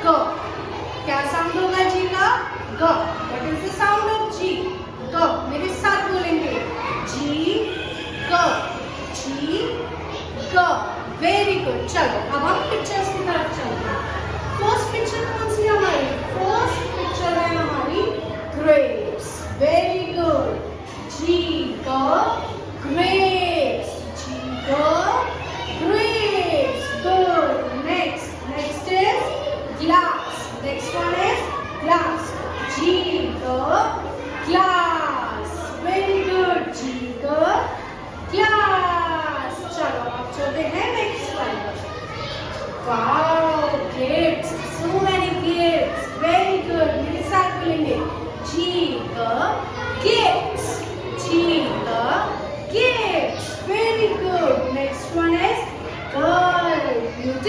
ग. क्या साउंड होगा जी का? ग. What is the sound of G? ग. मेरे साथ बोलेंगे. G ग. G ग. Very good. चलो अब हम पिक्चर्स की तरफ चलते हैं. फर्स्ट पिक्चर कौन सी है हमारी? फर्स्ट पिक्चर है हमारी ग्रेप्स. Very good. G ग grapes. G ग grapes. Good. Next is glass. Next one is glass. G ग glass. Very good. G ग glass. चलो अब चलते हैं नेक्स्ट स्लाइड पर.